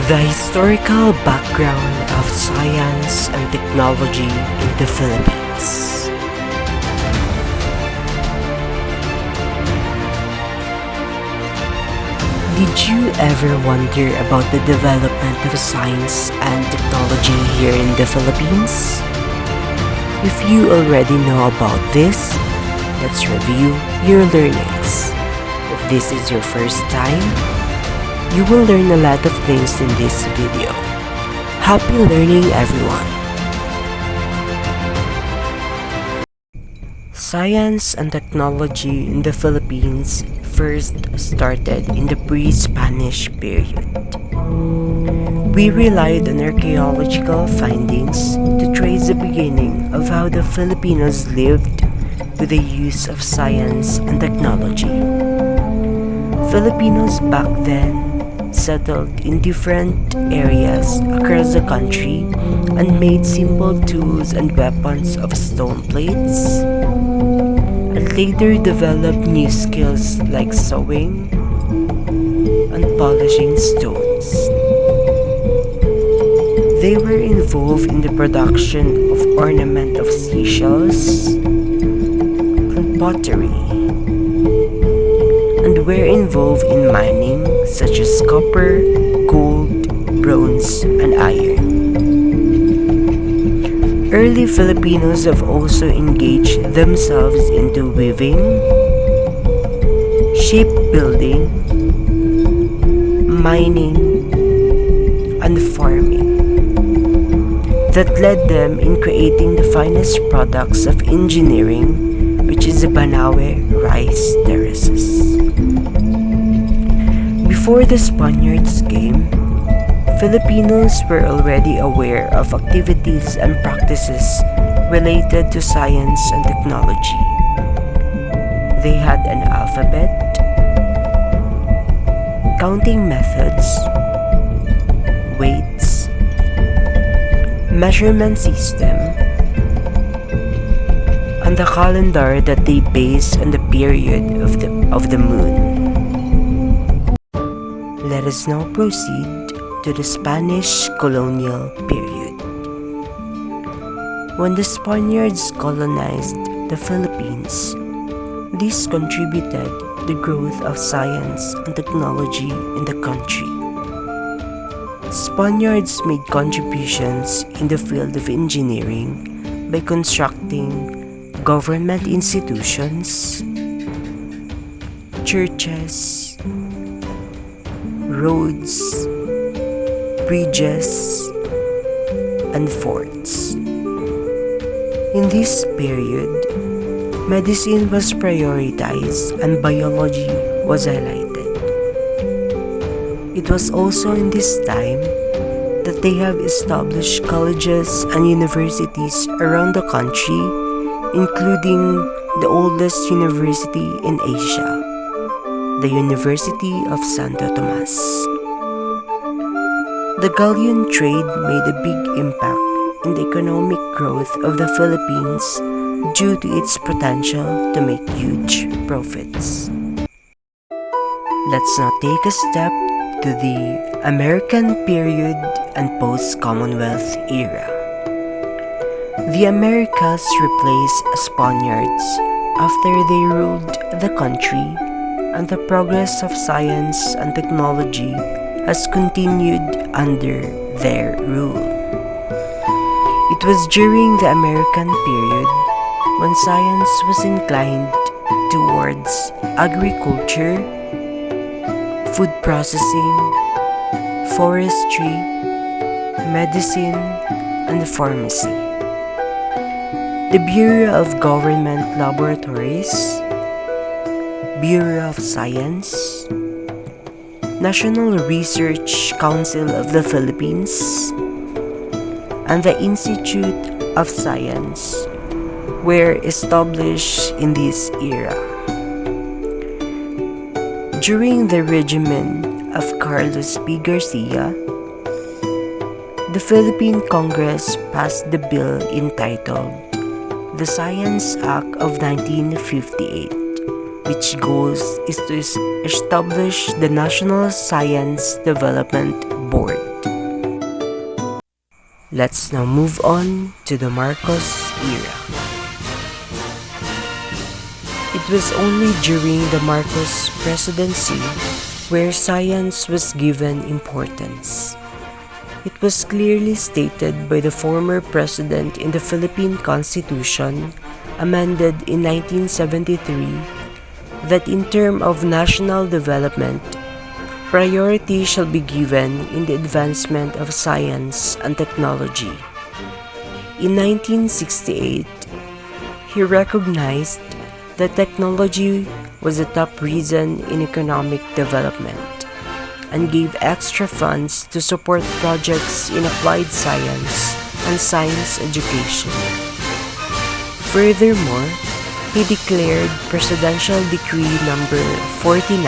The historical background of science and technology in the Philippines. Did you ever wonder about the development of science and technology here in the Philippines? If you already know about this, let's review your learnings. If this is your first time, you will learn a lot of things in this video. Happy learning, everyone! Science and technology in the Philippines first started in the pre-Spanish period. We relied on archaeological findings to trace the beginning of how the Filipinos lived with the use of science and technology. Filipinos back then settled in different areas across the country and made simple tools and weapons of stone plates, and later developed new skills like sewing and polishing stones. They were involved in the production of ornament of seashells and pottery, and were involved in mining such as copper, gold, bronze, and iron. Early Filipinos have also engaged themselves into weaving, shipbuilding, mining, and farming that led them in creating the finest products of engineering, which is the Banawe rice terraces. Before the Spaniards came, Filipinos were already aware of activities and practices related to science and technology. They had an alphabet, counting methods, weights, measurement system, and the calendar that they based on the period of the moon. Let us now proceed to the Spanish colonial period. When the Spaniards colonized the Philippines, this contributed to the growth of science and technology in the country. Spaniards made contributions in the field of engineering by constructing government institutions, churches, roads, bridges, and forts. In this period, medicine was prioritized and biology was highlighted. It was also in this time that they have established colleges and universities around the country, including the oldest university in Asia, the University of Santo Tomas. The galleon trade made a big impact in the economic growth of the Philippines due to its potential to make huge profits. Let's now take a step to the American period and post-Commonwealth era. The Americas replaced Spaniards after they ruled the country, and the progress of science and technology has continued under their rule. It was during the American period when science was inclined towards agriculture, food processing, forestry, medicine, and pharmacy. The Bureau of Government Laboratories, Bureau of Science, National Research Council of the Philippines, and the Institute of Science were established in this era. During the regime of Carlos P. Garcia, the Philippine Congress passed the bill entitled the Science Act of 1958, which goal is to establish the National Science Development Board. Let's now move on to the Marcos era. It was only during the Marcos presidency where science was given importance. It was clearly stated by the former president in the Philippine Constitution, amended in 1973, that in terms of national development, priority shall be given in the advancement of science and technology. In 1968, he recognized that technology was a top reason in economic development and gave extra funds to support projects in applied science and science education. Furthermore, he declared Presidential Decree Number 49,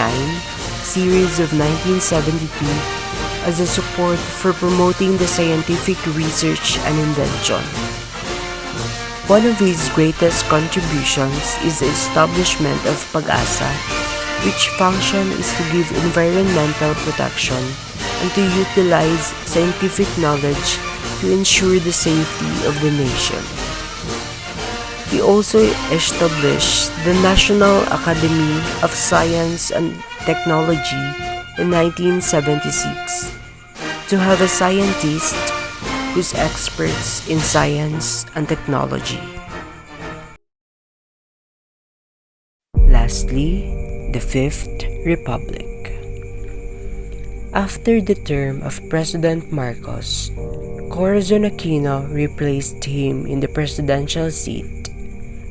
Series of 1972, as a support for promoting the scientific research and invention. One of his greatest contributions is the establishment of PAG-ASA, which function is to give environmental protection and to utilize scientific knowledge to ensure the safety of the nation. He also established the National Academy of Science and Technology in 1976 to have a scientist who's experts in science and technology. Lastly, the Fifth Republic. After the term of President Marcos, Corazon Aquino replaced him in the presidential seat,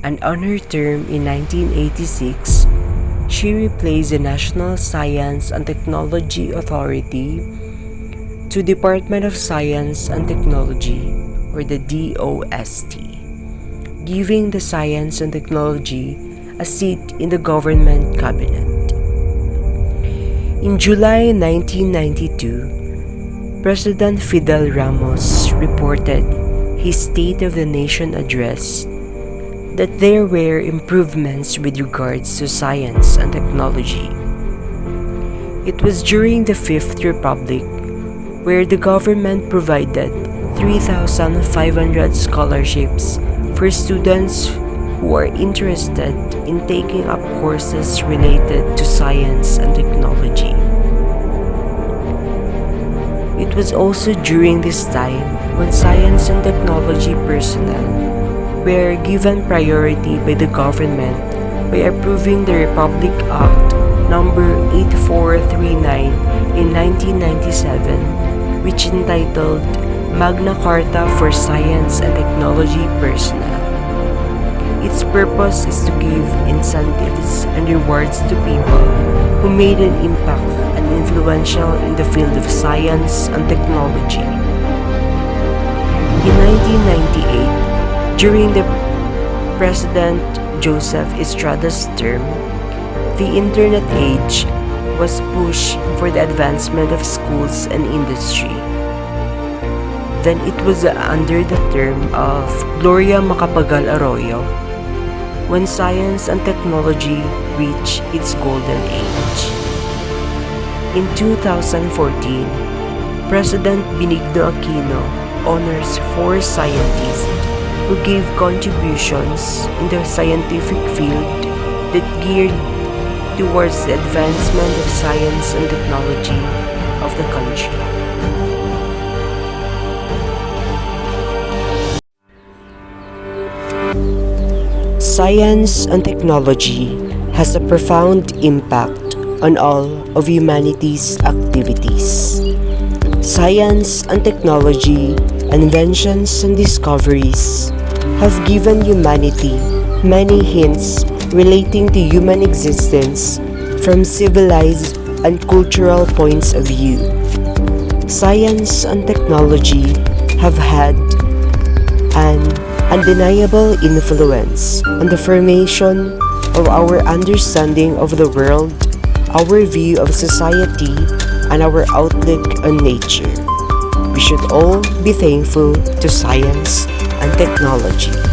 and on her term in 1986, she replaced the National Science and Technology Authority to Department of Science and Technology, or the DOST, giving the Science and Technology a seat in the government cabinet. In July 1992, President Fidel Ramos reported his State of the Nation address that there were improvements with regards to science and technology. It was during the Fifth Republic where the government provided 3,500 scholarships for students who are interested in taking up courses related to science and technology. It was also during this time when science and technology personnel were given priority by the government by approving the Republic Act number 8439 in 1997, which entitled Magna Carta for Science and Technology Personnel. Its purpose is to give incentives and rewards to people who made an impact and influential in the field of science and technology. In 1998, during the President Joseph Estrada's term, the Internet age was pushed for the advancement of schools and industry. Then it was under the term of Gloria Macapagal Arroyo when science and technology reached its golden age. In 2014, President Benigno Aquino honors 4 scientists who gave contributions in the scientific field that geared towards the advancement of science and technology of the country. Science and technology has a profound impact on all of humanity's activities. Science and technology, inventions and discoveries have given humanity many hints relating to human existence, from civilized and cultural points of view. Science and technology have had an undeniable influence on the formation of our understanding of the world, our view of society, and our outlook on nature. We should all be thankful to science and technology.